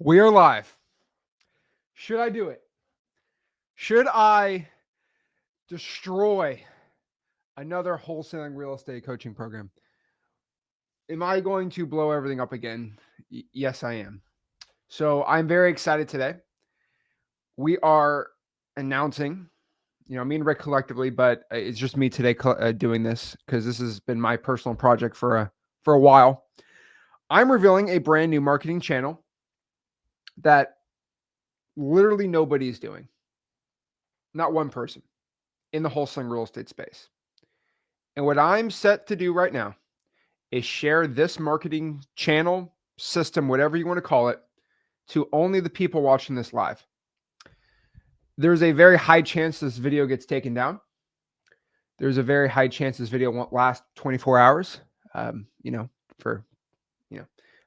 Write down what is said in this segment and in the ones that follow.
We are live. Should I do it? Should I destroy another wholesaling real estate coaching program? Am I going to blow everything up again? Yes, I am. So I'm very excited today. We are announcing, me and Rick collectively, but it's just me today doing this because this has been my personal project for a while. I'm revealing a brand new marketing channel that literally nobody is doing. Not one person in the wholesaling real estate space. And what I'm set to do right now is share this marketing channel, system, whatever you want to call it, to only the people watching this live. There's a very high chance this video gets taken down. There's a very high chance this video won't last 24 hours. I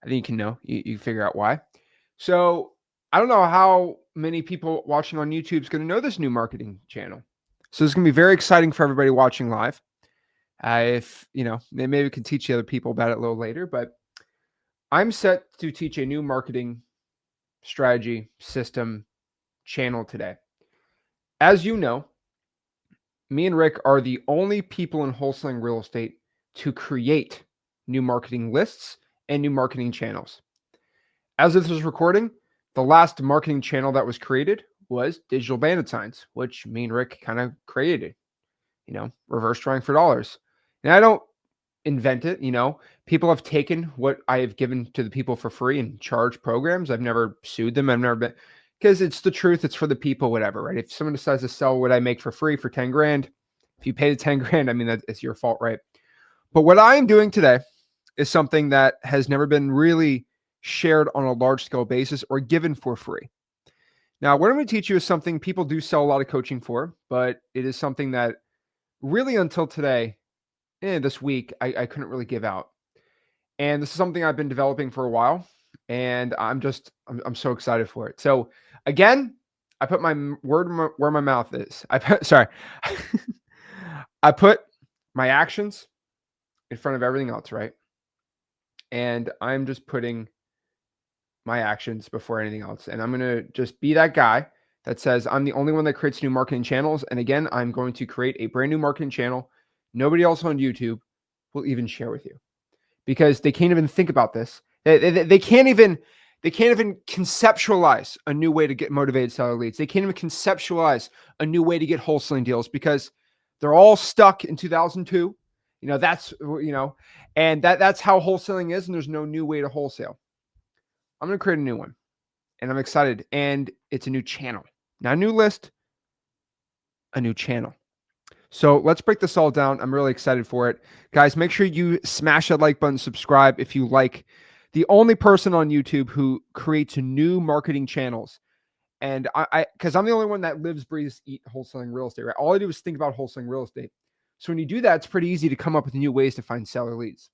think you can know. You figure out why. So I don't know how many people watching on YouTube is going to know this new marketing channel. So it's going to be very exciting for everybody watching live. Maybe we can teach the other people about it a little later, but I'm set to teach a new marketing strategy system channel today. As you know, me and Rick are the only people in wholesaling real estate to create new marketing lists and new marketing channels. As of this recording, the last marketing channel that was created was digital bandit signs, which me and Rick kind of created, reverse drawing for dollars. And I don't invent it. People have taken what I have given to the people for free and charged programs. I've never sued them. I've never been, because it's the truth. It's for the people, whatever, right? If someone decides to sell what I make for free for 10 grand, if you pay the 10 grand, I mean, it's your fault, right? But what I am doing today is something that has never been really shared on a large scale basis or given for free. Now, what I'm going to teach you is something people do sell a lot of coaching for, but it is something that really until today, this week, I couldn't really give out. And this is something I've been developing for a while, and I'm so excited for it. So again, I put my word where my mouth is. I put my actions in front of everything else, right? And I'm just putting my actions before anything else. And I'm going to just be that guy that says I'm the only one that creates new marketing channels. And again, I'm going to create a brand new marketing channel. Nobody else on YouTube will even share with you because they can't even think about this. They can't even conceptualize a new way to get motivated seller leads. They can't even conceptualize a new way to get wholesaling deals because they're all stuck in 2002. That's how wholesaling is. And there's no new way to wholesale. I'm going to create a new one and I'm excited. And it's a new channel, not a new list, a new channel. So let's break this all down. I'm really excited for it. Guys, make sure you smash that like button, subscribe if you like. The only person on YouTube who creates new marketing channels. And because I'm the only one that lives, breathes, eat wholesaling real estate, right? All I do is think about wholesaling real estate. So when you do that, it's pretty easy to come up with new ways to find seller leads.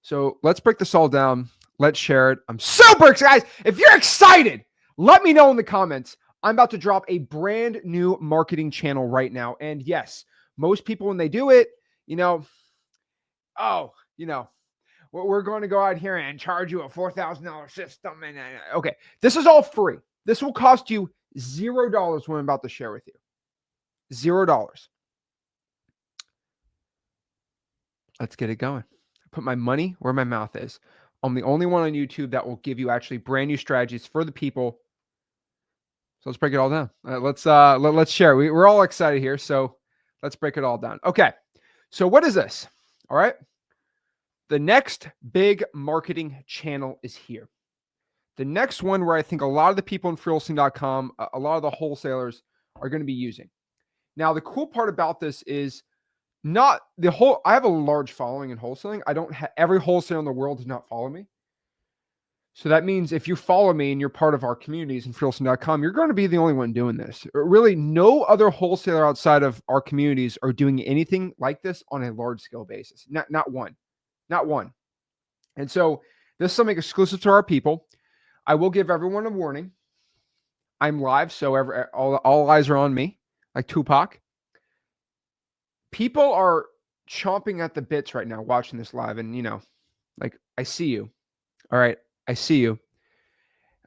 So let's break this all down. Let's share it. I'm super excited. Guys, if you're excited, let me know in the comments. I'm about to drop a brand new marketing channel right now. And yes, most people, when they do it, we're going to go out here and charge you a $4,000 system. And okay, this is all free. This will cost you $0 when I'm about to share with you. $0. Let's get it going. Put my money where my mouth is. I'm the only one on YouTube that will give you actually brand new strategies for the people. So let's break it all down. Let's share. We're all excited here, so let's break it all down. Okay, so what is this? All right, the next big marketing channel is here. The next one where I think a lot of the people in freewholesaling.com, a lot of the wholesalers are going to be using. Now, the cool part about this is I have a large following in wholesaling. I don't have every wholesaler in the world does not follow me. So that means if you follow me and you're part of our communities in freewholesaling.com, you're going to be the only one doing this. Really, no other wholesaler outside of our communities are doing anything like this on a large scale basis. Not one. And so this is something exclusive to our people. I will give everyone a warning. I'm live, so all eyes are on me, like Tupac. People are chomping at the bits right now watching this live. And, I see you. All right. I see you.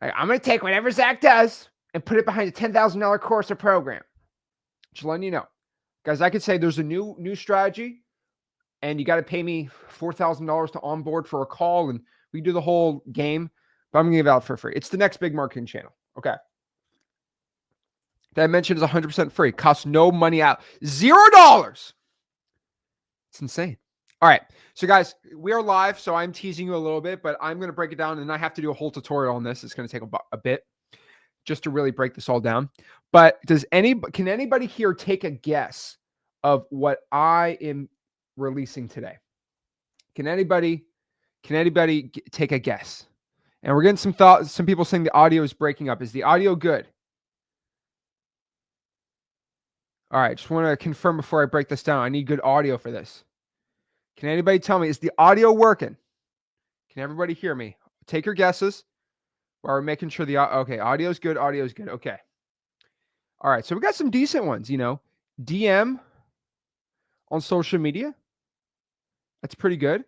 I'm going to take whatever Zach does and put it behind a $10,000 course or program. Just letting you know. Guys, I could say there's a new strategy, and you got to pay me $4,000 to onboard for a call, and we do the whole game, but I'm going to give it out for free. It's the next big marketing channel. Okay. That I mentioned is 100% free. Costs no money out. $0. It's insane. All right. So, guys, we are live, so I'm teasing you a little bit, but I'm going to break it down, and I have to do a whole tutorial on this. It's going to take a bit just to really break this all down. But can anybody here take a guess of what I am releasing today? Can anybody take a guess? And we're getting some people saying the audio is breaking up. Is the audio good? All right, just want to confirm before I break this down. I need good audio for this. Can anybody tell me, is the audio working? Can everybody hear me? Take your guesses while we're making sure okay, audio is good, okay. All right, so we got some decent ones, DM on social media. That's pretty good.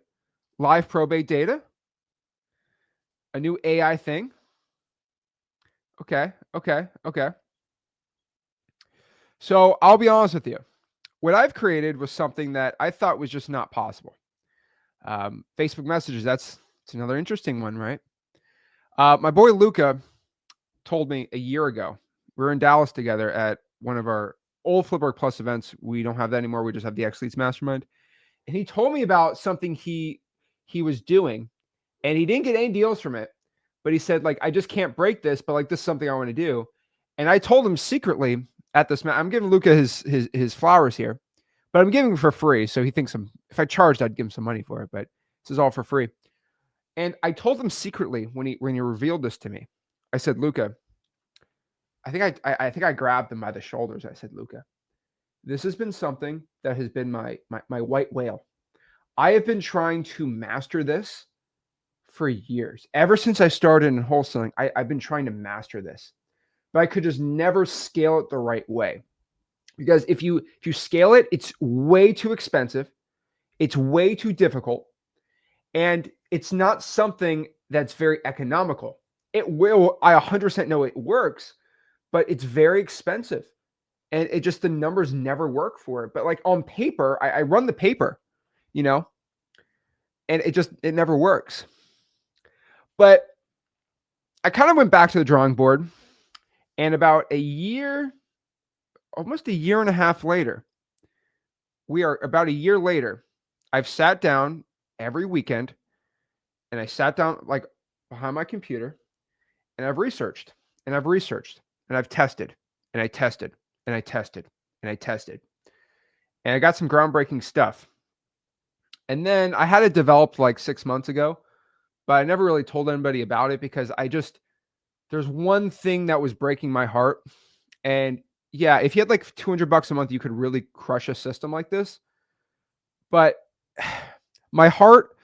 Live probate data. A new AI thing. Okay. So I'll be honest with you. What I've created was something that I thought was just not possible. Facebook messages, it's another interesting one, right? My boy Luca told me a year ago, we were in Dallas together at one of our old Flipboard Plus events. We don't have that anymore. We just have the X Leads Mastermind. And he told me about something he was doing, and he didn't get any deals from it, but he said, like, I just can't break this, but like, this is something I want to do. And I told him secretly at this, I'm giving Luca his flowers here, but I'm giving him for free. So he thinks if I charged, I'd give him some money for it, but this is all for free. And I told him secretly when he revealed this to me, I said, Luca, I think I grabbed him by the shoulders. I said, Luca, this has been something that has been my white whale. I have been trying to master this for years. Ever since I started in wholesaling, I've been trying to master this, but I could just never scale it the right way. Because if you scale it, it's way too expensive. It's way too difficult. And it's not something that's very economical. I 100% know it works, but it's very expensive. And the numbers never work for it. But like on paper, I run the paper, and it never works. But I kind of went back to the drawing board, and about almost a year and a half later, about a year later, I've sat down every weekend, and I sat down like behind my computer, and I've researched, and I've tested, and I tested, and I tested, and I tested, and I got some groundbreaking stuff. And then I had it developed like 6 months ago, but I never really told anybody about it because there's one thing that was breaking my heart. And yeah, if you had like $200 a month, you could really crush a system like this. But my heart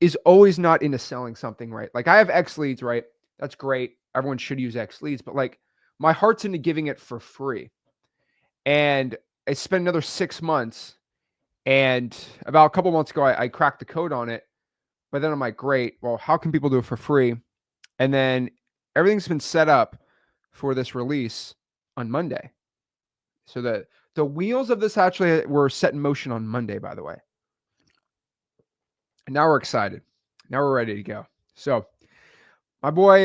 is always not into selling something, right? Like I have X Leads, right? That's great. Everyone should use X Leads, but like my heart's into giving it for free. And I spent another 6 months, and about a couple months ago, I cracked the code on it. But then I'm like, great. Well, how can people do it for free? And then everything's been set up for this release on Monday. So the wheels of this actually were set in motion on Monday, by the way. And now we're excited. Now we're ready to go. So my boy,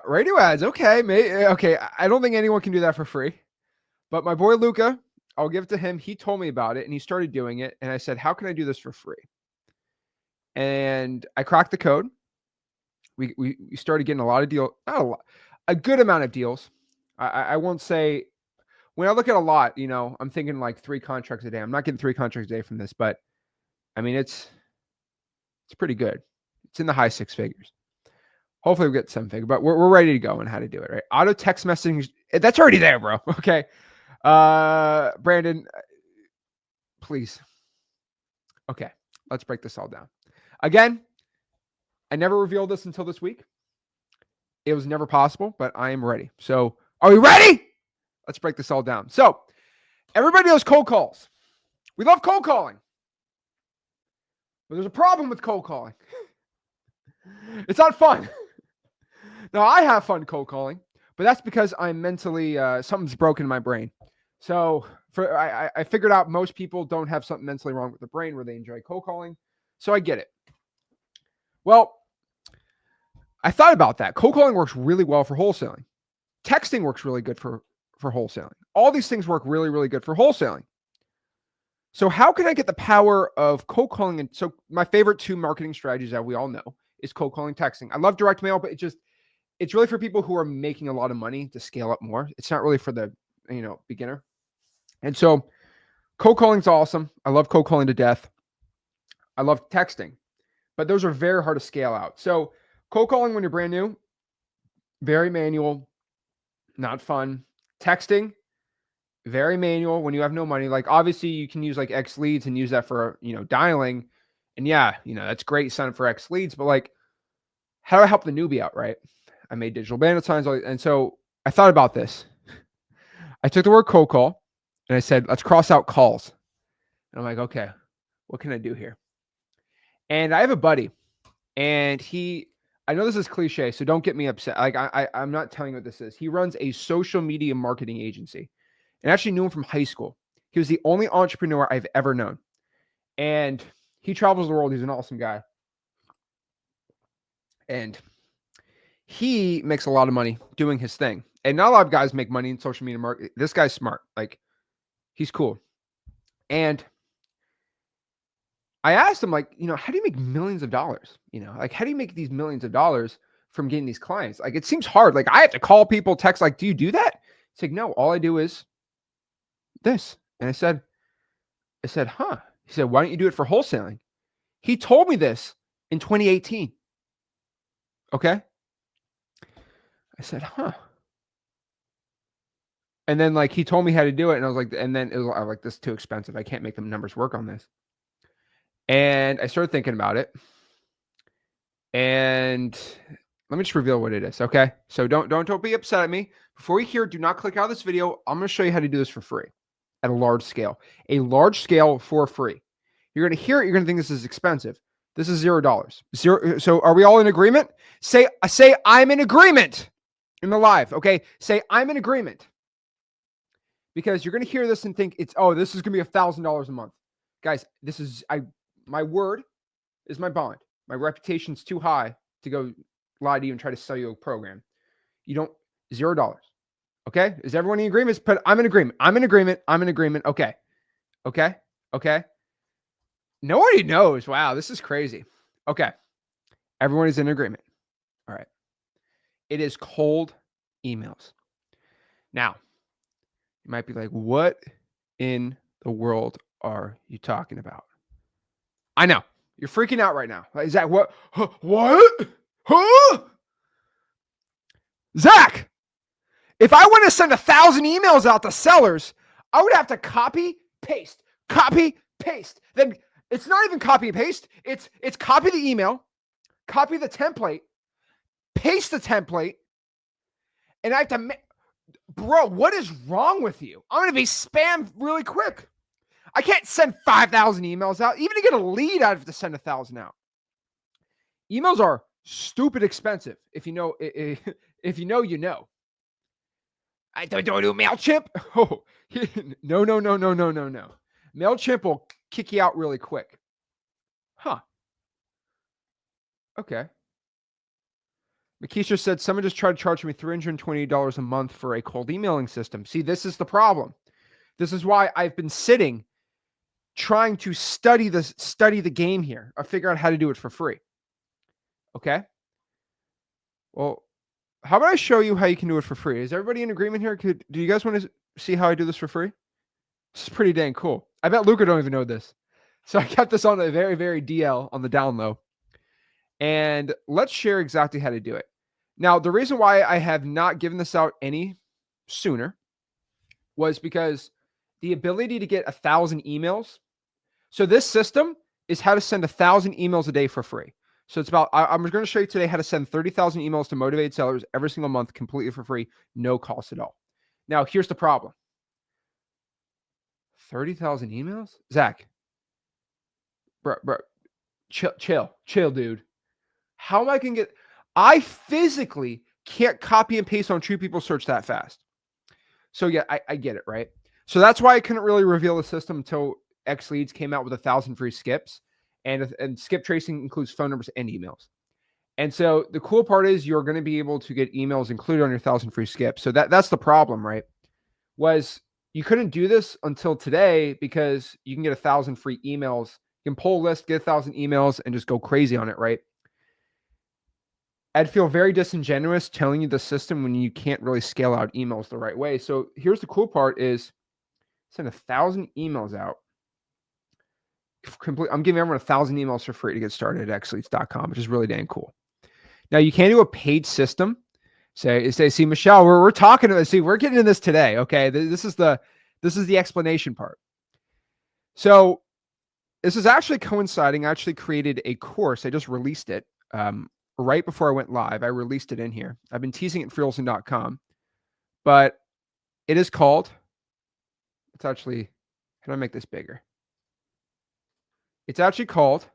radio ads. Okay. Okay. I don't think anyone can do that for free, but my boy, Luca, I'll give it to him. He told me about it and he started doing it. And I said, how can I do this for free? And I cracked the code. We started getting a lot of deals, not a lot, a good amount of deals. I won't say, when I look at a lot, I'm thinking like 3 contracts a day. I'm not getting 3 contracts a day from this, but I mean, it's pretty good. It's in the high 6 figures. Hopefully we get 7 figures, but we're ready to go on how to do it, right? Auto text messaging, that's already there, bro. Okay. Brandon, please. Okay. Let's break this all down. Again, I never revealed this until this week. It was never possible, but I am ready. So are we ready? Let's break this all down. So everybody knows cold calls. We love cold calling. But there's a problem with cold calling. It's not fun. No, I have fun cold calling, but that's because I'm mentally something's broken in my brain. So I figured out most people don't have something mentally wrong with their brain where they enjoy cold calling. So I get it. Well, I thought about that. Cold calling works really well for wholesaling. Texting works really good for wholesaling. All these things work really, really good for wholesaling. So how can I get the power of cold calling? And so my favorite two marketing strategies that we all know is cold calling, texting. I love direct mail, but it's really for people who are making a lot of money to scale up more. It's not really for the, beginner. And so cold calling is awesome. I love cold calling to death. I love texting, but those are very hard to scale out. So cold calling when you're brand new, very manual, not fun. Texting, very manual when you have no money. Like obviously you can use like X leads and use that for, dialing. And yeah, that's great. Sign up for X leads, but like, how do I help the newbie out? Right. I made digital bandit signs. And so I thought about this. I took the word cold call and I said, let's cross out calls. And I'm like, okay, what can I do here? And I have a buddy and I know this is cliche, so don't get me upset. Like I'm not telling you what this is. He runs a social media marketing agency. And I actually knew him from high school. He was the only entrepreneur I've ever known. And he travels the world. He's an awesome guy. And he makes a lot of money doing his thing. And not a lot of guys make money in social media marketing. This guy's smart. Like, he's cool. And I asked him, like, how do you make millions of dollars? Like, how do you make these millions of dollars from getting these clients? Like, it seems hard. Like, I have to call people, text, like, do you do that? It's like, no, all I do is this. And I said, huh? He said, why don't you do it for wholesaling? He told me this in 2018. Okay. I said, huh. And then like he told me how to do it. And I was like, I was like, this is too expensive. I can't make the numbers work on this. And I started thinking about it. And let me just reveal what it is. Okay. So don't be upset at me. Before you hear, do not click out of this video. I'm going to show you how to do this for free at a large scale for free. You're going to hear it. You're going to think this is expensive. This is $0. Zero. So are we all in agreement? Say I'm in agreement in the live. Okay. Say I'm in agreement. Because you're going to hear this and think this is going to be $1,000 a month. Guys, my word is my bond. My reputation's too high to go lie to you and try to sell you a program. You don't, $0. Okay. Is everyone in agreement? I'm in agreement. I'm in agreement. I'm in agreement. Okay. Okay. Okay. Nobody knows. Wow. This is crazy. Okay. Everyone is in agreement. All right. It is cold emails. Now, you might be like, what in the world are you talking about? I know. You're freaking out right now. Is that what? What? Huh? Zach, if I want to send 1,000 emails out to sellers, I would have to copy, paste. Then it's not even copy, paste. It's copy the email, copy the template, paste the template, and I have to... Bro, what is wrong with you? I'm going to be spammed really quick. I can't send 5,000 emails out. Even to get a lead, I have to send 1,000 out. Emails are stupid expensive. If you know, you know. I don't do MailChimp. Oh, no. MailChimp will kick you out really quick. Huh. Okay. Makisha said, someone just tried to charge me $320 a month for a cold emailing system. See, this is the problem. This is why I've been sitting trying to study the game here. I figure out how to do it for free. Okay. Well, how about I show you how you can do it for free? Is everybody in agreement here? Do you guys want to see how I do this for free? This is pretty dang cool. I bet Luca don't even know this. So I kept this on a very, very DL on the down low. And let's share exactly how to do it. Now, the reason why I have not given this out any sooner was because the ability to get 1,000 emails. So this system is how to send 1,000 emails a day for free. So it's about, I'm going to show you today how to send 30,000 emails to motivated sellers every single month, completely for free, no cost at all. Now, here's the problem. 30,000 emails? Zach, bro, chill, dude. How am I going to I physically can't copy and paste on True People Search that fast. So yeah, I get it, right? So that's why I couldn't really reveal the system until X Leads came out with 1,000 free skips, and skip tracing includes phone numbers and emails. And so the cool part is you're going to be able to get emails included on your 1,000 free skips. So that's the problem, right? Was you couldn't do this until today because you can get 1,000 free emails. You can pull a list, get 1,000 emails, and just go crazy on it, right? I'd feel very disingenuous telling you the system when you can't really scale out emails the right way. So here's the cool part is send 1,000 emails out. I'm giving everyone 1,000 emails for free to get started at xleads.com, which is really dang cool. Now you can do a paid system. See, Michelle, we're talking about, we're getting into this today. Okay. This is the explanation part. So this is actually coinciding. I actually created a course. I just released it right before I went live. I released it in here. I've been teasing it at freelance.com, but it is called, how do I make this bigger? It's actually called,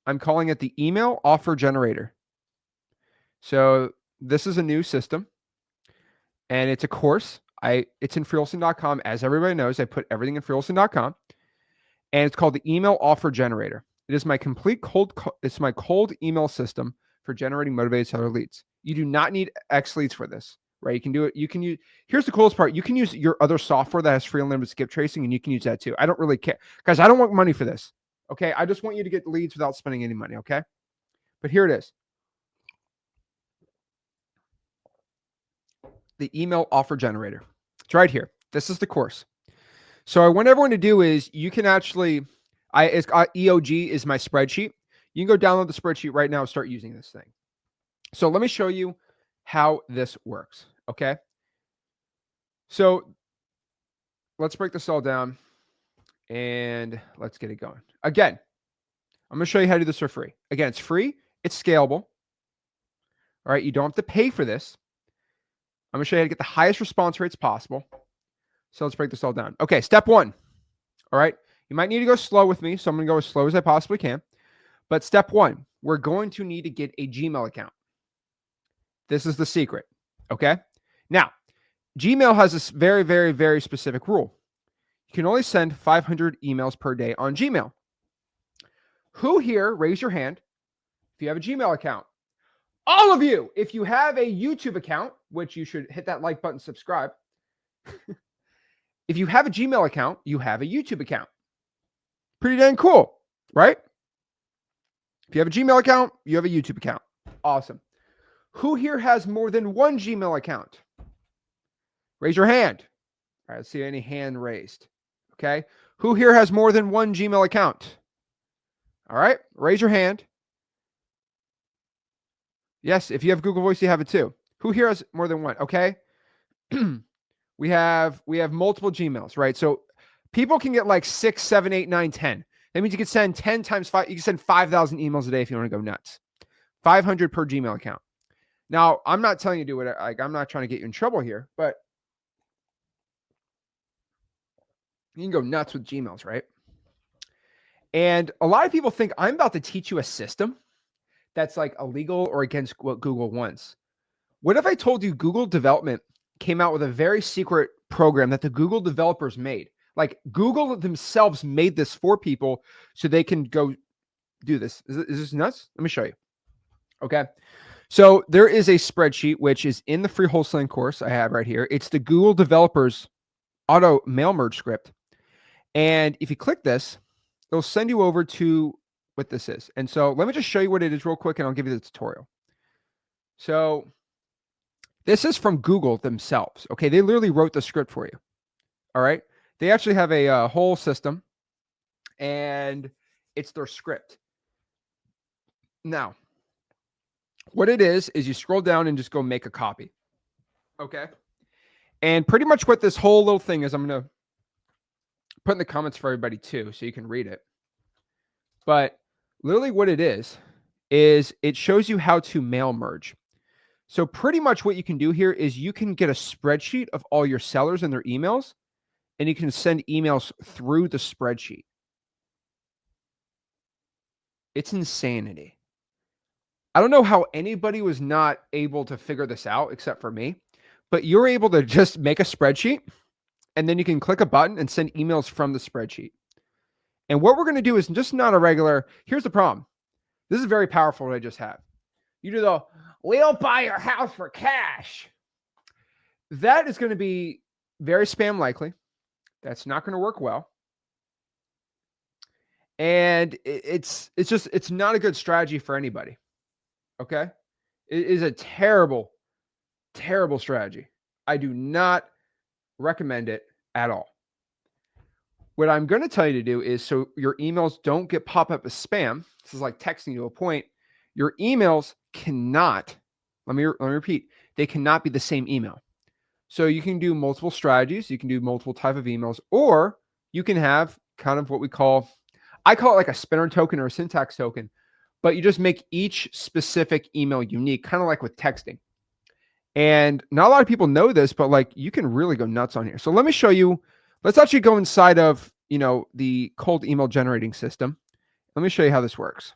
I'm calling it the Email Offer Generator. So this is a new system and it's a course. It's in freelance.com. As everybody knows, I put everything in freelance.com, and it's called the Email Offer Generator. It is my complete cold email system for generating motivated seller leads. You do not need X Leads for this, right? You can do it. Here's the coolest part. You can use your other software that has free unlimited skip tracing, and you can use that too. I don't really care, guys. I don't want money for this. Okay. I just want you to get leads without spending any money. Okay. But here it is. The Email Offer Generator. It's right here. This is the course. So what I want everyone to do is you can actually, EOG is my spreadsheet. You can go download the spreadsheet right now and start using this thing. So let me show you how this works. Okay. So let's break this all down and let's get it going. Again, I'm going to show you how to do this for free. Again, it's free. It's scalable. All right. You don't have to pay for this. I'm going to show you how to get the highest response rates possible. So let's break this all down. Okay. Step one. All right. You might need to go slow with me. So I'm going to go as slow as I possibly can. But step one, we're going to need to get a Gmail account. This is the secret. Okay. Now, Gmail has this very, very, very specific rule. You can only send 500 emails per day on Gmail. Who here, raise your hand if you have a Gmail account? All of you. If you have a YouTube account, which you should hit that like button, subscribe. If you have a Gmail account, you have a YouTube account. Pretty dang cool, right? If you have a Gmail account, you have a YouTube account. Awesome. Who here has more than one Gmail account? Raise your hand. All right, let's see any hand raised. Okay. Who here has more than one Gmail account? All right, raise your hand. Yes, if you have Google Voice, you have it too. Who here has more than one? Okay. we have multiple Gmails, right? So people can get like 6, 7, 8, 9, 10. That means you can send 10 times 5. You can send 5,000 emails a day if you want to go nuts. 500 per Gmail account. Now, I'm not telling you to do it. Like, I'm not trying to get you in trouble here, but you can go nuts with Gmails, right? And a lot of people think I'm about to teach you a system that's like illegal or against what Google wants. What if I told you Google development came out with a very secret program that the Google developers made? Like Google themselves made this for people so they can go do this. Is this nuts? Let me show you. Okay. So there is a spreadsheet, which is in the free wholesaling course I have right here. It's the Google developers auto mail merge script. And if you click this, it'll send you over to what this is. And so let me just show you what it is real quick and I'll give you the tutorial. So this is from Google themselves. Okay. They literally wrote the script for you. All right. They actually have a whole system and it's their script. Now, what it is you scroll down and just go make a copy. Okay. And pretty much what this whole little thing is, I'm going to put in the comments for everybody too, so you can read it. But literally what it is it shows you how to mail merge. So pretty much what you can do here is you can get a spreadsheet of all your sellers and their emails, and you can send emails through the spreadsheet. It's insanity. I don't know how anybody was not able to figure this out except for me, but you're able to just make a spreadsheet and then you can click a button and send emails from the spreadsheet. And what we're going to do is just not a regular, here's the problem. This is very powerful what I just have. You do the, we'll buy your house for cash. That is going to be very spam likely. That's not going to work well. And it's not a good strategy for anybody. Okay. It is a terrible, terrible strategy. I do not recommend it at all. What I'm going to tell you to do is so your emails don't get pop up as spam. This is like texting to a point. Your emails cannot, let me repeat, they cannot be the same email. So you can do multiple strategies. You can do multiple type of emails, or you can have kind of what I call it like a spinner token or a syntax token, but you just make each specific email unique, kind of like with texting. And not a lot of people know this, but like you can really go nuts on here. So let me show you. Let's actually go inside of, the cold email generating system. Let me show you how this works.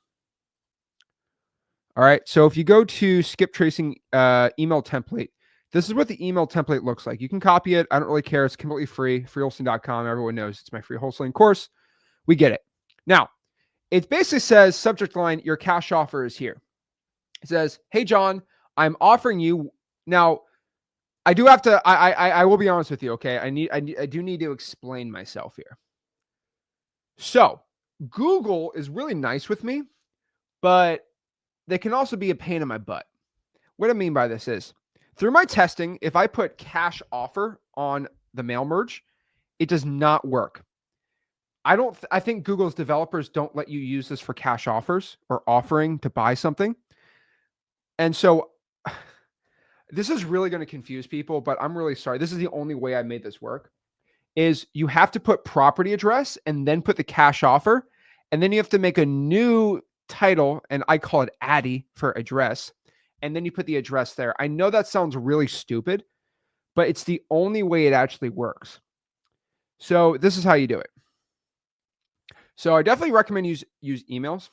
All right. So if you go to skip tracing email template, this is what the email template looks like. You can copy it. I don't really care. It's completely free. Freehosting.com. Everyone knows it's my free wholesaling course. We get it. Now, it basically says subject line, your cash offer is here. It says, hey, John, I'm offering you. Now, I do have to, I will be honest with you. Okay. I do need to explain myself here. So Google is really nice with me, but they can also be a pain in my butt. What I mean by this is through my testing, if I put cash offer on the mail merge, it does not work. I think Google's developers don't let you use this for cash offers or offering to buy something. And so this is really going to confuse people, but I'm really sorry. This is the only way I made this work is you have to put property address and then put the cash offer. And then you have to make a new title, and I call it Addy for address. And then you put the address there. I know that sounds really stupid, but it's the only way it actually works. So this is how you do it. So I definitely recommend use emails,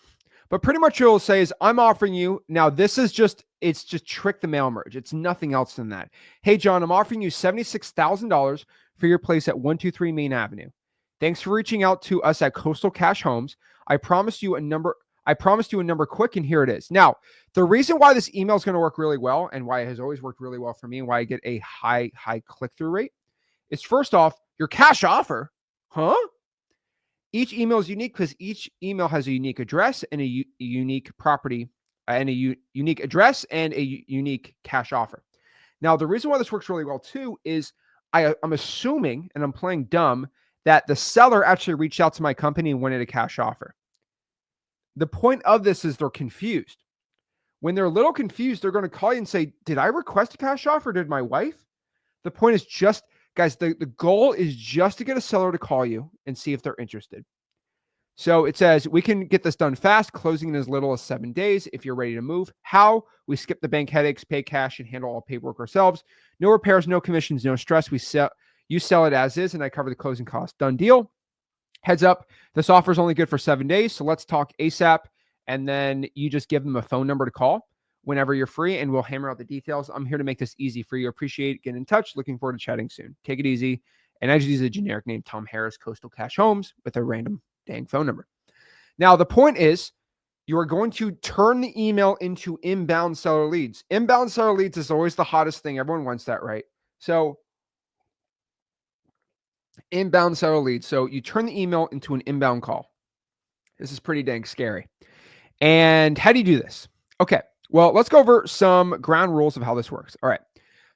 but pretty much what it'll say is I'm offering you now. It's just trick the mail merge. It's nothing else than that. Hey John, I'm offering you $76,000 for your place at 123 Main Avenue. Thanks for reaching out to us at Coastal Cash Homes. I promised you a number quick, and here it is. Now, the reason why this email is going to work really well and why it has always worked really well for me and why I get a high click-through rate is first off, your cash offer, huh? Each email is unique because each email has a unique address and a unique property and a unique address and a unique cash offer. Now, the reason why this works really well too is I'm assuming, and I'm playing dumb, that the seller actually reached out to my company and wanted a cash offer. The point of this is they're confused. When they're a little confused, they're going to call you and say, did I request a cash offer? Did my wife? The point is just, guys, the goal is just to get a seller to call you and see if they're interested. So it says, we can get this done fast, closing in as little as 7 days if you're ready to move. How? We skip the bank headaches, pay cash, and handle all paperwork ourselves. No repairs, no commissions, no stress. You sell it as is, and I cover the closing costs. Done deal. Heads up, this offer is only good for 7 days, so let's talk ASAP. And then you just give them a phone number to call whenever you're free, and we'll hammer out the details. I'm here to make this easy for you. Appreciate getting in touch. Looking forward to chatting soon. Take it easy. And I just use a generic name, Tom Harris, Coastal Cash Homes, with a random dang phone number. Now, the point is, you are going to turn the email into inbound seller leads. Inbound seller leads is always the hottest thing. Everyone wants that, right? So inbound seller leads. So you turn the email into an inbound call. This is pretty dang scary. And how do you do this? Okay, well, let's go over some ground rules of how this works. All right.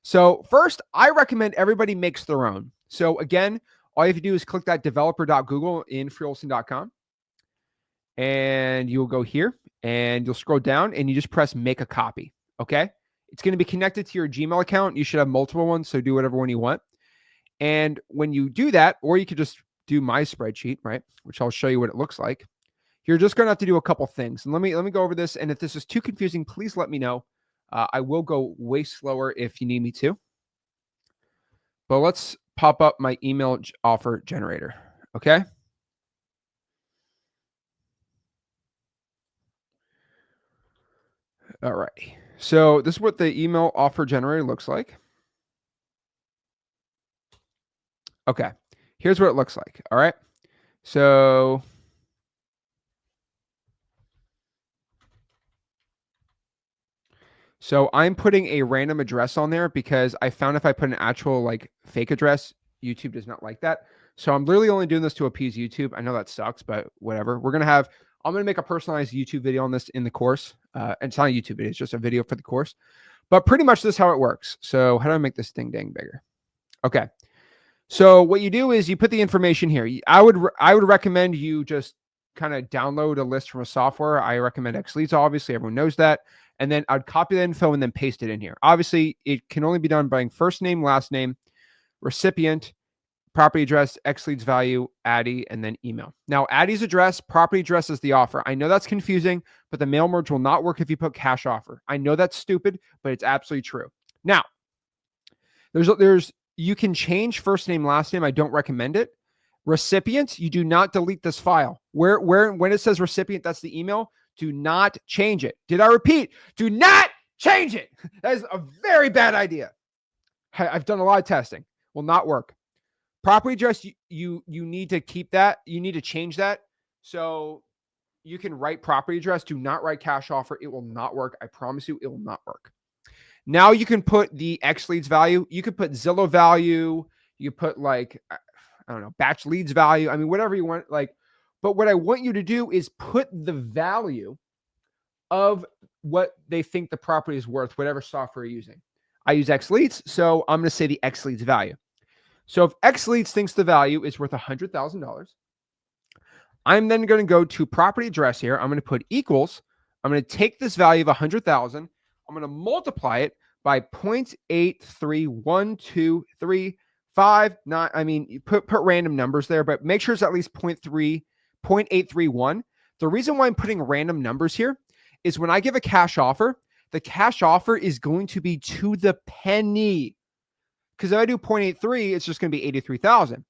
So first, I recommend everybody makes their own. So again, all you have to do is click that developer.google in freehosting.com. And you'll go here and you'll scroll down and you just press make a copy. Okay. It's going to be connected to your Gmail account. You should have multiple ones, so do whatever one you want. And when you do that, or you could just do my spreadsheet, right? Which I'll show you what it looks like. You're just going to have to do a couple things. And let me go over this. And if this is too confusing, please let me know. I will go way slower if you need me to. But let's pop up my email offer generator. Okay. All right. So this is what the email offer generator looks like. Okay. Here's what it looks like. All right. So I'm putting a random address on there because I found if I put an actual like fake address, YouTube does not like that. So I'm literally only doing this to appease YouTube. I know that sucks, but whatever. I'm going to make a personalized YouTube video on this in the course. And it's not a YouTube video, it's just a video for the course. But pretty much this is how it works. So how do I make this thing dang bigger? Okay. So what you do is you put the information here. I would recommend you just kind of download a list from a software. I recommend XLeads, obviously, everyone knows that. And then I'd copy the info and then paste it in here. Obviously, it can only be done by first name, last name, recipient, property address, XLeads value, Addy, and then email. Now, Addy's address, property address is the offer. I know that's confusing, but the mail merge will not work if you put cash offer. I know that's stupid, but it's absolutely true. Now, you can change first name, last name. I don't recommend it. Recipient, you do not delete this file. When it says recipient, that's the email. Do not change it. Did I repeat? Do not change it. That is a very bad idea. I've done a lot of testing. Will not work. Property address, you need to keep that. You need to change that. So you can write property address. Do not write cash offer. It will not work. I promise you, it will not work. Now you can put the XLeads value. You could put Zillow value. You put like, I don't know, batch leads value. I mean, whatever you want. But what I want you to do is put the value of what they think the property is worth, whatever software you're using. I use XLeads, so I'm going to say the XLeads value. So if XLeads thinks the value is worth $100,000, I'm then going to go to property address here. I'm going to put equals. I'm going to take this value of 100,000. I'm going to multiply it by 0.831235. I mean, you put random numbers there, but make sure it's at least 0.831. The reason why I'm putting random numbers here is when I give a cash offer, the cash offer is going to be to the penny. Because if I do 0.83, it's just going to be 83,000.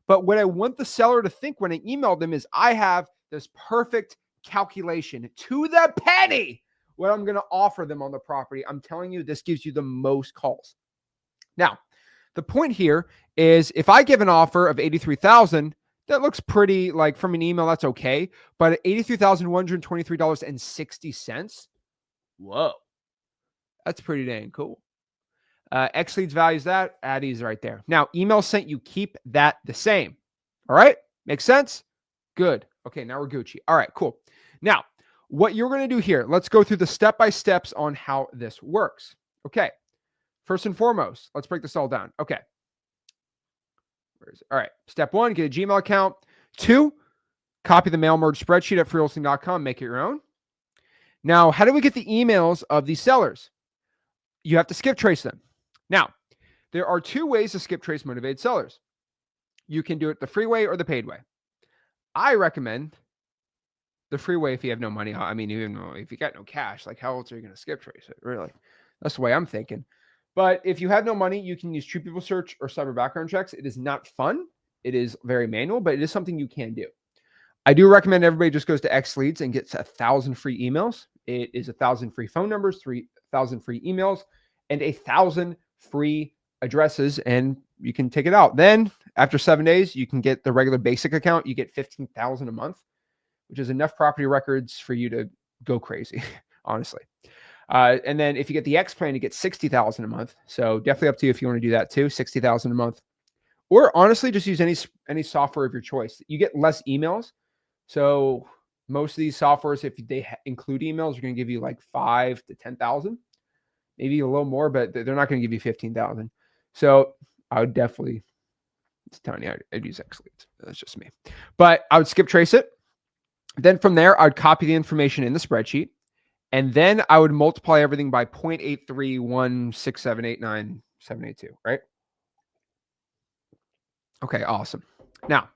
But what I want the seller to think when I email them is I have this perfect calculation to the penny what I'm going to offer them on the property. I'm telling you, this gives you the most calls. Now, the point here is if I give an offer of 83,000, that looks pretty like from an email, that's okay. But at $83,123.60, whoa, that's pretty dang cool. XLeads values that. Addy's right there. Now, email sent, you keep that the same. All right? Makes sense? Good. Okay, now we're Gucci. All right, cool. Now, what you're going to do here, let's go through the step-by-steps on how this works. Okay. First and foremost, let's break this all down. Okay. Where is it? All right. Step 1, get a Gmail account. 2, copy the mail merge spreadsheet at freeholisting.com. Make it your own. Now, how do we get the emails of these sellers? You have to skip trace them. Now, there are 2 ways to skip trace motivated sellers. You can do it the free way or the paid way. I recommend the free way if you have no money. I mean, even if you got no cash, like how else are you going to skip trace it? Really? That's the way I'm thinking. But if you have no money, you can use True People Search or Cyber Background Checks. It is not fun. It is very manual, but it is something you can do. I do recommend everybody just goes to XLeads and gets 1,000 free emails. It is 1,000 free phone numbers, 3,000 free emails, and 1,000 free addresses, and you can take it out. Then after 7 days, you can get the regular basic account. You get 15,000 a month, which is enough property records for you to go crazy, honestly. And then if you get the X plan, you get 60,000 a month. So definitely up to you if you want to do that too, 60,000 a month. Or honestly, just use any software of your choice. You get less emails. So most of these softwares, if they include emails, are going to give you like 5 to 10,000, maybe a little more, but they're not going to give you 15,000. So I would definitely, it's telling you, I'd use XLeads. That's just me. But I would skip trace it. Then from there, I would copy the information in the spreadsheet. And then I would multiply everything by 0.8316789,782, right? Okay, awesome. Now,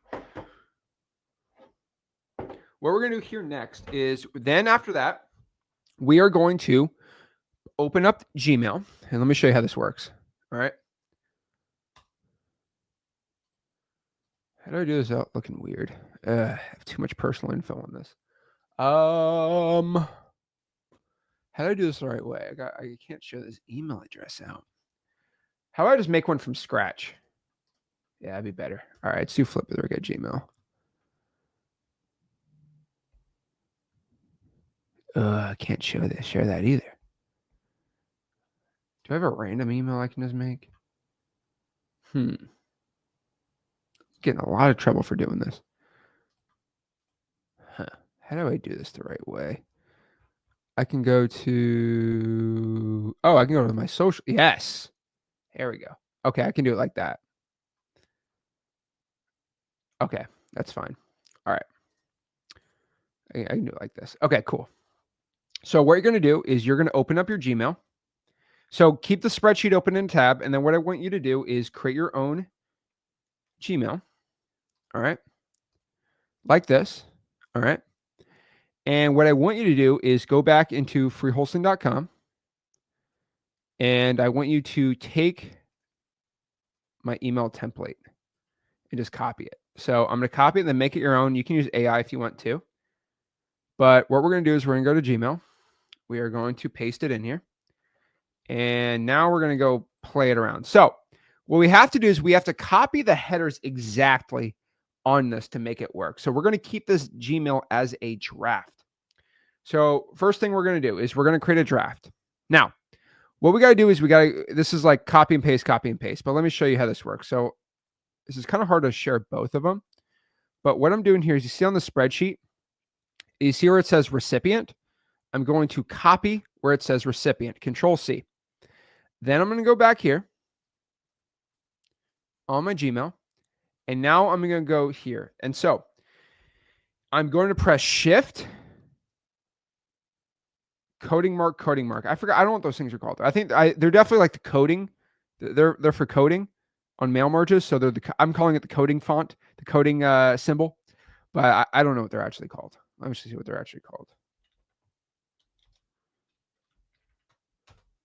what we're going to do here next is then after that, we are going to open up Gmail. And let me show you how this works. All right. How do I do this without looking weird? I have too much personal info on this. How How do I do this the right way? I can't show this email address out. How about I just make one from scratch? Yeah, that'd be better. All right, let's do flip with at Gmail. I can't share that either. Do I have a random email I can just make? Getting a lot of trouble for doing this. How do I do this the right way? I can go to... Oh, I can go to my social... Yes. There we go. Okay, I can do it like that. Okay, that's fine. All right. I can do it like this. Okay, cool. So what you're going to do is you're going to open up your Gmail. So keep the spreadsheet open in a tab. And then what I want you to do is create your own Gmail. All right. Like this. All right. And what I want you to do is go back into freehosting.com. And I want you to take my email template and just copy it. So I'm going to copy it and then make it your own. You can use AI if you want to. But what we're going to do is we're going to go to Gmail. We are going to paste it in here. And now we're going to go play it around. So what we have to do is we have to copy the headers exactly on this to make it work. So we're going to keep this Gmail as a draft. So first thing we're going to do is we're going to create a draft. Now, what we got to do is this is like copy and paste, but let me show you how this works. So this is kind of hard to share both of them. But what I'm doing here is you see on the spreadsheet, you see where it says recipient. I'm going to copy where it says recipient, Control C. Then I'm going to go back here on my Gmail. And now I'm going to go here. And so I'm going to press Shift, coding mark. I forgot. I don't know what those things are called. I think they're definitely like the coding. They're for coding on mail merges. So I'm calling it the coding font, the coding symbol. But I don't know what they're actually called. Let me see what they're actually called.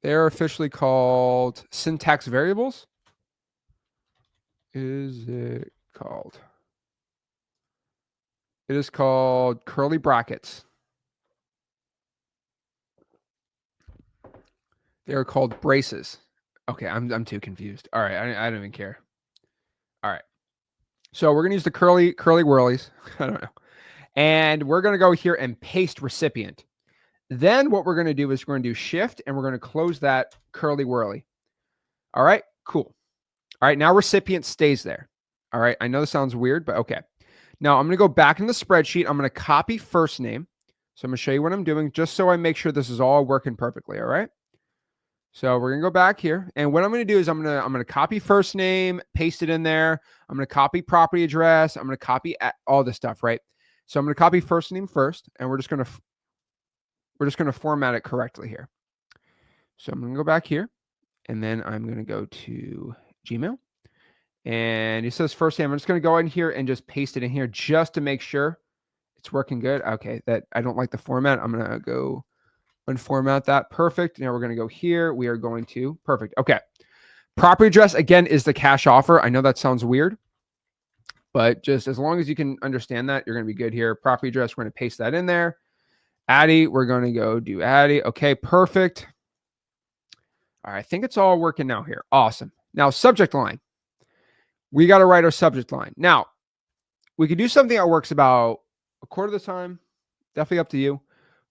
They're officially called syntax variables. Is it called? It is called curly brackets. They are called braces. Okay, I'm too confused. All right, I don't even care. All right. So we're gonna use the curly whirlies. I don't know. And we're gonna go here and paste recipient. Then what we're gonna do is we're gonna do Shift and we're gonna close that curly whirly. All right, cool. All right, now recipient stays there. All right, I know this sounds weird, but okay. Now I'm gonna go back in the spreadsheet. I'm gonna copy first name. So I'm gonna show you what I'm doing just so I make sure this is all working perfectly. All right. So we're gonna go back here, and what I'm gonna do is I'm gonna copy first name, paste it in there. I'm gonna copy property address. I'm gonna copy all this stuff, right? So I'm gonna copy first name first, and we're just gonna format it correctly here. So I'm gonna go back here, and then I'm gonna go to Gmail, and it says first name. I'm just gonna go in here and just paste it in here just to make sure it's working good. Okay, that I don't like the format. I'm gonna go unformat that. Perfect. Now we're going to go here. We are going to perfect. Okay. Property address again is the cash offer. I know that sounds weird, but just as long as you can understand that, you're going to be good here. Property address, we're going to paste that in there. Addy, we're going to go do Addy. Okay, perfect. All right, I think it's all working now here. Awesome. Now, subject line. We got to write our subject line. Now, we could do something that works about a quarter of the time. Definitely up to you.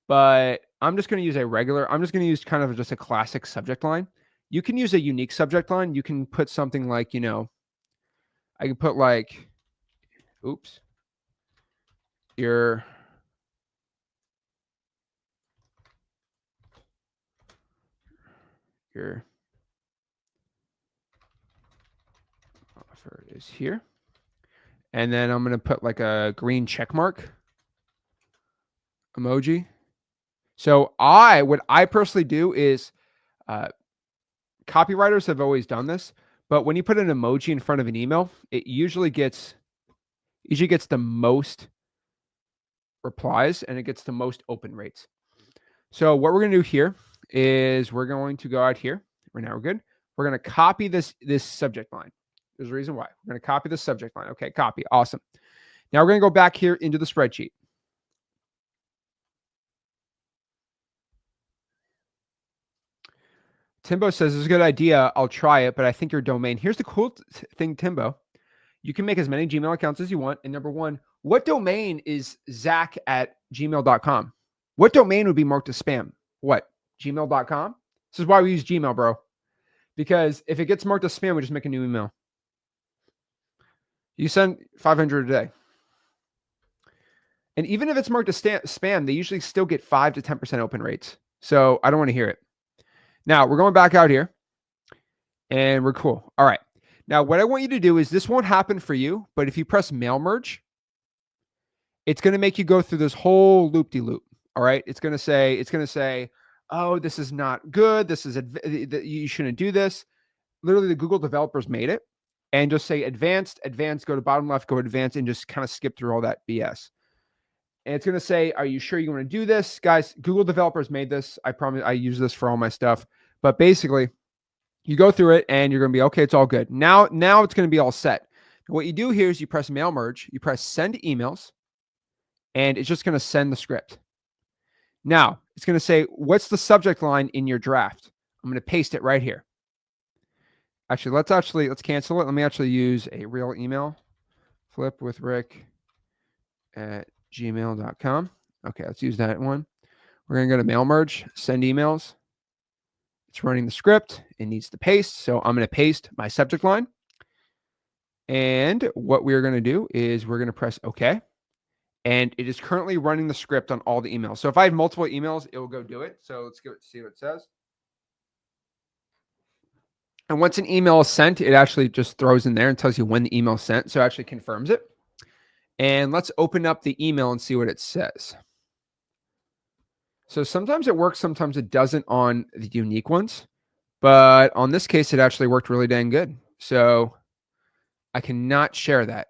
But I'm just going to use I'm just going to use kind of just a classic subject line. You can use a unique subject line. You can put something like, I can put like, oops, your offer is here. And then I'm going to put like a green check mark emoji. So what I personally do is, copywriters have always done this, but when you put an emoji in front of an email, it usually gets the most replies and it gets the most open rates. So what we're going to do here is we're going to go out here. Right now we're good. We're going to copy this subject line. There's a reason why. We're going to copy the subject line. Okay, copy. Awesome. Now we're going to go back here into the spreadsheet. Timbo says, it's a good idea. I'll try it, but I think your domain. Here's the cool thing, Timbo. You can make as many Gmail accounts as you want. And number one, what domain is zach@gmail.com? What domain would be marked as spam? What? Gmail.com? This is why we use Gmail, bro. Because if it gets marked as spam, we just make a new email. You send 500 a day. And even if it's marked as spam, they usually still get 5 to 10% open rates. So I don't want to hear it. Now, we're going back out here. And we're cool. All right. Now, what I want you to do is, this won't happen for you, but if you press mail merge, it's going to make you go through this whole loop-de-loop. All right. It's going to say, oh, this is not good. This is, you shouldn't do this. Literally, the Google developers made it. And just say advanced, go to bottom left, go advanced, and just kind of skip through all that BS. And it's going to say, are you sure you want to do this? Guys, Google developers made this. I promise I use this for all my stuff. But basically, you go through it and you're going to be, okay, it's all good. Now it's going to be all set. What you do here is you press mail merge, you press send emails, and it's just going to send the script. Now, it's going to say, what's the subject line in your draft? I'm going to paste it right here. Actually, let's cancel it. Let me actually use a real email. flipwithrick@gmail.com. Okay, let's use that one. We're going to go to mail merge, send emails. It's running the script. It needs to paste. So I'm going to paste my subject line. And what we're going to do is we're going to press OK. And it is currently running the script on all the emails. So if I have multiple emails, it will go do it. So let's go see what it says. And once an email is sent, it actually just throws in there and tells you when the email is sent. So it actually confirms it. And let's open up the email and see what it says. So sometimes it works, sometimes it doesn't on the unique ones. But on this case, it actually worked really dang good. So I cannot share that,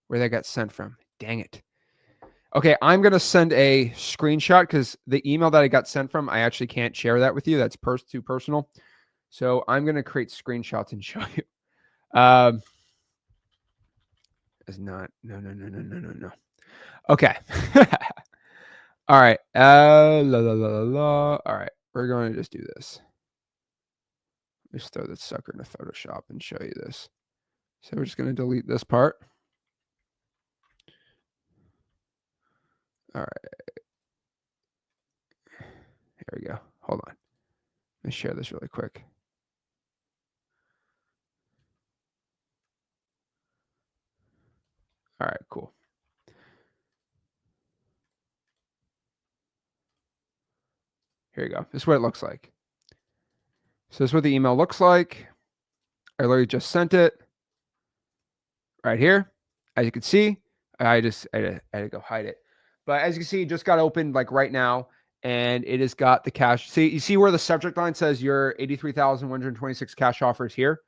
where that got sent from. Dang it. Okay, I'm going to send a screenshot because the email that I got sent from, I actually can't share that with you. That's too personal. So I'm going to create screenshots and show you. It's not. No. Okay. All right. All right. We're going to just do this. Let's throw this sucker into Photoshop and show you this. So we're just going to delete this part. All right. Here we go. Hold on. Let me share this really quick. All right, cool. Here you go. This is what it looks like. So this is what the email looks like. I literally just sent it right here. As you can see, I had to go hide it. But as you can see, it just got opened like right now, and it has got the cash. See, you see where the subject line says your 83,126 cash offers here?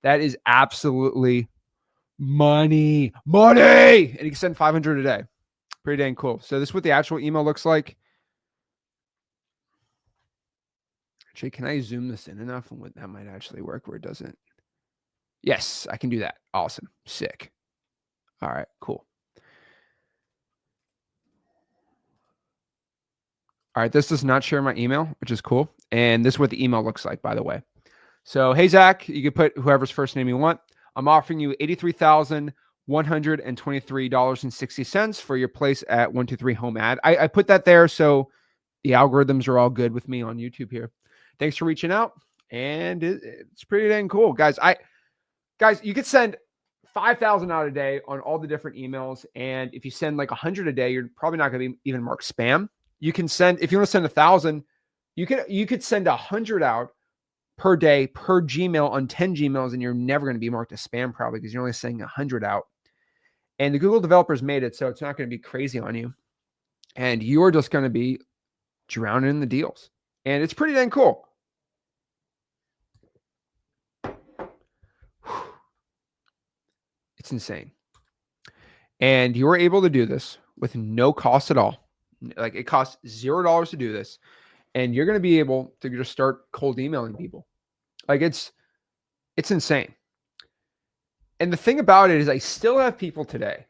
That is absolutely money. And you can send 500 a day. Pretty dang cool. So this is what the actual email looks like. Actually, can I zoom this in enough and that might actually work where it doesn't? Yes, I can do that. Awesome. Sick. All right, cool. All right, this does not share my email, which is cool. And this is what the email looks like, by the way. So, hey, Zach, you can put whoever's first name you want. I'm offering you $83,123.60 for your place at 123 Home Ad. I put that there so the algorithms are all good with me on YouTube here. Thanks for reaching out. And it's pretty dang cool. Guys, you could send 5,000 out a day on all the different emails. And if you send like 100 a day, you're probably not going to be even marked spam. You can send, if you want to send 1,000, you could send 100 out per day per Gmail on 10 Gmails, and you're never going to be marked as spam probably because you're only sending 100 out. And the Google developers made it so it's not going to be crazy on you. And you're just going to be drowning in the deals. And it's pretty dang cool. It's insane. And you were able to do this with no cost at all. Like it costs $0 to do this. And you're going to be able to just start cold emailing people. Like it's insane. And the thing about it is I still have people today,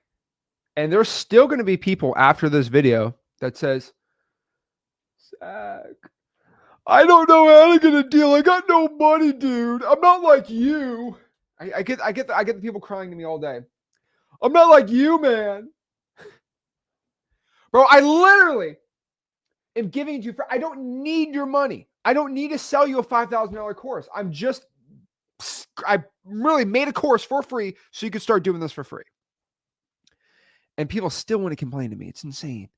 and there's still going to be people after this video that says, Zach, I don't know how to get a deal. I got no money, dude. I'm not like you. I get the people crying to me all day. I'm not like you, man. Bro, I literally am giving it to you for, I don't need your money. I don't need to sell you a $5,000 course. I really made a course for free so you could start doing this for free. And people still want to complain to me. It's insane.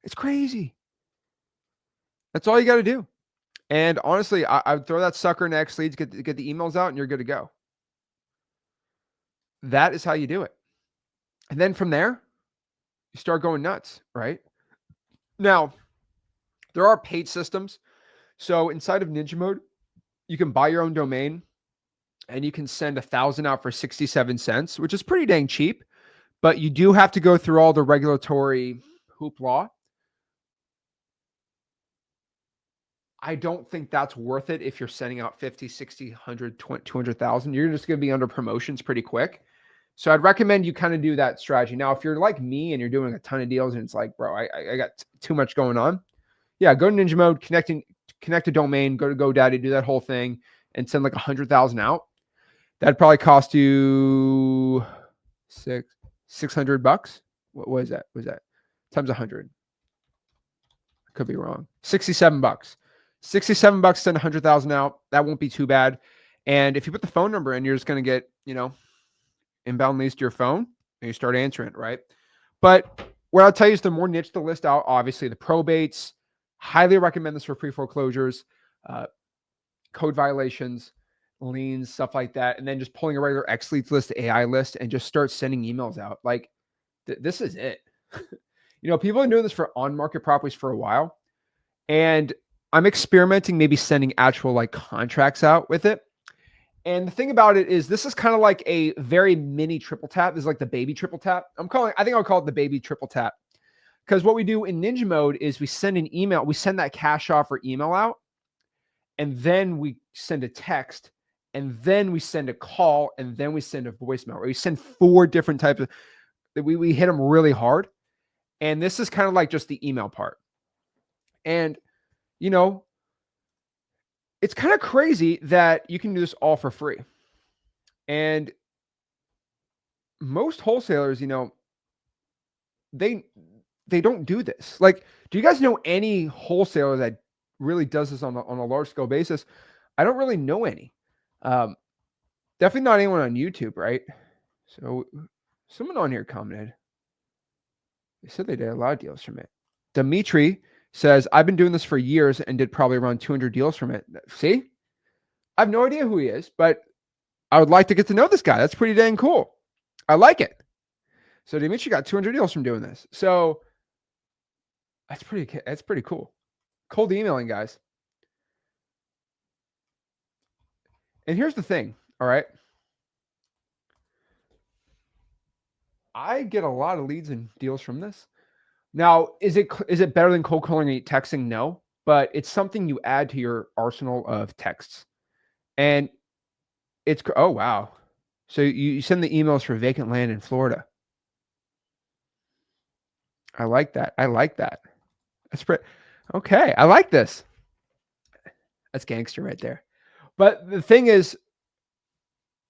It's crazy. That's all you got to do. And honestly, I would throw that sucker in X Leads, get the emails out, and you're good to go. That is how you do it. And then from there, you start going nuts, right? Now, there are paid systems. So inside of Ninja Mode, you can buy your own domain and you can send 1,000 out for 67 cents, which is pretty dang cheap. But you do have to go through all the regulatory hoopla. I don't think that's worth it if you're sending out 50, 60, 100, 200,000. You're just going to be under promotions pretty quick. So I'd recommend you kind of do that strategy. Now, if you're like me and you're doing a ton of deals and it's like, bro, I got too much going on. Yeah, go to Ninja Mode, connect a domain, go to GoDaddy, do that whole thing and send like 100,000 out. That'd probably cost you $600. What was that? Times 100. I could be wrong. $67. $67, send 100,000 out. That won't be too bad. And if you put the phone number in, you're just going to get, inbound leads to your phone and you start answering it, right? But what I'll tell you is the more niche the list out, obviously the probates, highly recommend this for pre-foreclosures, code violations, liens, stuff like that. And then just pulling a regular X Leads list, AI list, and just start sending emails out. Like this is it. People have been doing this for on-market properties for a while. And I'm experimenting maybe sending actual like contracts out with it. And the thing about it is this is kind of like a very mini triple tap. This is like the baby triple tap. I think I'll call it the baby triple tap. Because what we do in Ninja Mode is we send an email, we send that cash offer email out, and then we send a text, and then we send a call, and then we send a voicemail. We send 4 different types of, we hit them really hard. And this is kind of like just the email part. And, it's kind of crazy that you can do this all for free. And most wholesalers, they don't do this. Like, do you guys know any wholesaler that really does this on a large scale basis? I don't really know any. Definitely not anyone on YouTube, right? So someone on here commented. They said they did a lot of deals from it. Dimitri says, I've been doing this for years and did probably around 200 deals from it. See? I have no idea who he is, but I would like to get to know this guy. That's pretty dang cool. I like it. So Dimitri got 200 deals from doing this. So that's pretty cool. Cold emailing, guys. And here's the thing, all right? I get a lot of leads and deals from this. Now, is it better than cold calling and texting? No, but it's something you add to your arsenal of texts. And it's, oh, wow. So you send the emails for vacant land in Florida. I like that. That's pretty, okay. I like this. That's gangster right there. But the thing is,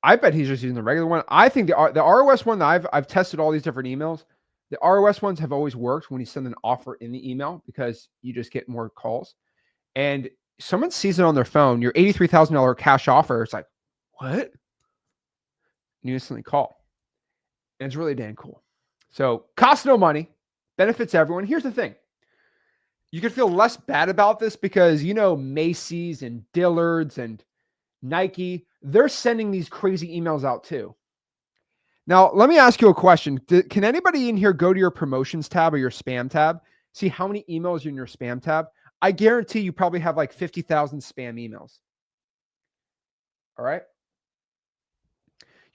I bet he's just using the regular one. I think the ROS one that I've tested all these different emails. The ROS ones have always worked when you send an offer in the email because you just get more calls. And someone sees it on their phone, your $83,000 cash offer. It's like, what? You instantly call. And it's really damn cool. So costs no money, benefits everyone. Here's the thing. You could feel less bad about this because, Macy's and Dillard's and Nike, they're sending these crazy emails out too. Now, let me ask you a question. Can anybody in here go to your promotions tab or your spam tab? See how many emails are in your spam tab? I guarantee you probably have like 50,000 spam emails. All right.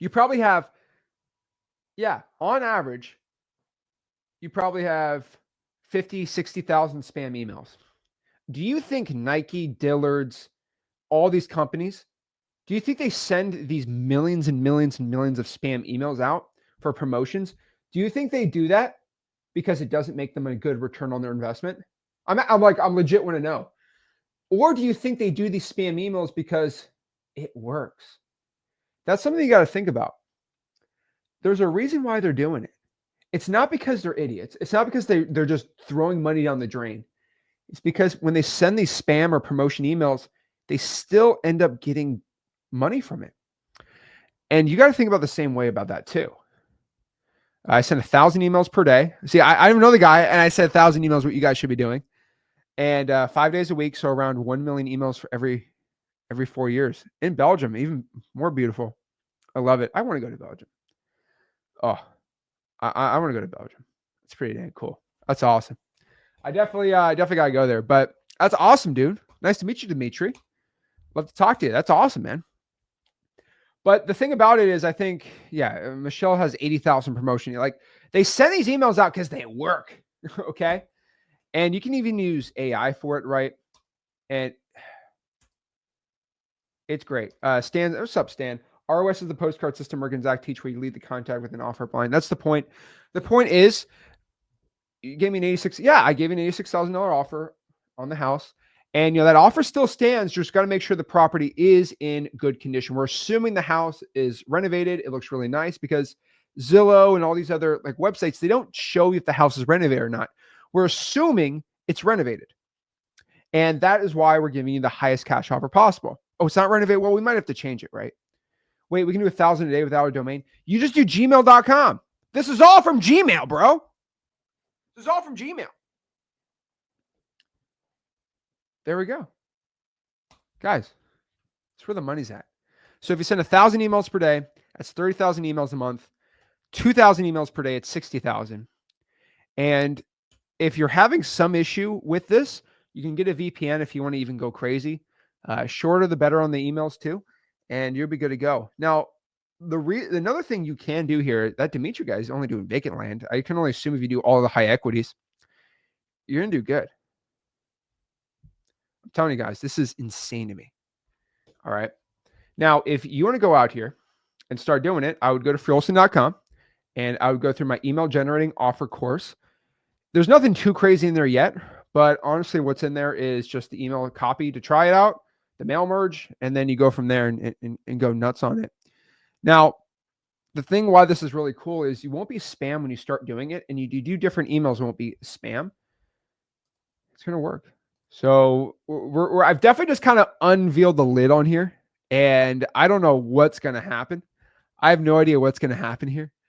You probably have, on average, you probably have 50, 60,000 spam emails. Do you think Nike, Dillard's, all these companies, do you think they send these millions and millions and millions of spam emails out for promotions? Do you think they do that because it doesn't make them a good return on their investment? I'm legit want to know. Or do you think they do these spam emails because it works? That's something you got to think about. There's a reason why they're doing it. It's not because they're idiots. It's not because they're just throwing money down the drain. It's because when they send these spam or promotion emails, they still end up getting money from it. And you got to think about the same way about that too. I send 1,000 emails per day. See, I don't know the guy, and I said 1,000 emails, what you guys should be doing. And 5 days a week, so around 1 million emails for every 4 years. In Belgium, even more beautiful. I love it. I want to go to Belgium. Oh, I want to go to Belgium. It's pretty dang cool. That's awesome. I definitely got to go there. But that's awesome, dude. Nice to meet you, Dimitri. Love to talk to you. That's awesome, man. But the thing about it is, I think, Michelle has 80,000 promotion. Like, they send these emails out because they work. Okay. And you can even use AI for it, right? And it's great. Stan, what's up, Stan? ROS is the postcard system where Gonzaga teach where you lead the contact with an offer line. That's the point. The point is, you gave me an 86. Yeah, I gave you an $86,000 offer on the house. And, that offer still stands. Just got to make sure the property is in good condition. We're assuming the house is renovated. It looks really nice because Zillow and all these other like websites, they don't show you if the house is renovated or not. We're assuming it's renovated. And that is why we're giving you the highest cash offer possible. Oh, it's not renovated. Well, we might have to change it, right? Wait, we can do 1,000 a day without a domain. You just do gmail.com. This is all from Gmail, bro. This is all from Gmail. There we go. Guys, that's where the money's at. So if you send 1,000 emails per day, that's 30,000 emails a month. 2,000 emails per day, it's 60,000. And if you're having some issue with this, you can get a VPN if you want to even go crazy. Shorter the better on the emails too, and you'll be good to go. Now, another thing you can do here, that Dimitri guy is only doing vacant land. I can only assume if you do all the high equities, you're going to do good. I'm telling you guys, this is insane to me. All right. Now, if you want to go out here and start doing it, I would go to freeolson.com and I would go through my email generating offer course. There's nothing too crazy in there yet, but honestly, what's in there is just the email copy to try it out, the mail merge, and then you go from there and go nuts on it. Now, the thing why this is really cool is you won't be spam when you start doing it, and you do different emails won't be spam. It's going to work. So I've definitely just kind of unveiled the lid on here, and I don't know what's going to happen. I have no idea what's going to happen here.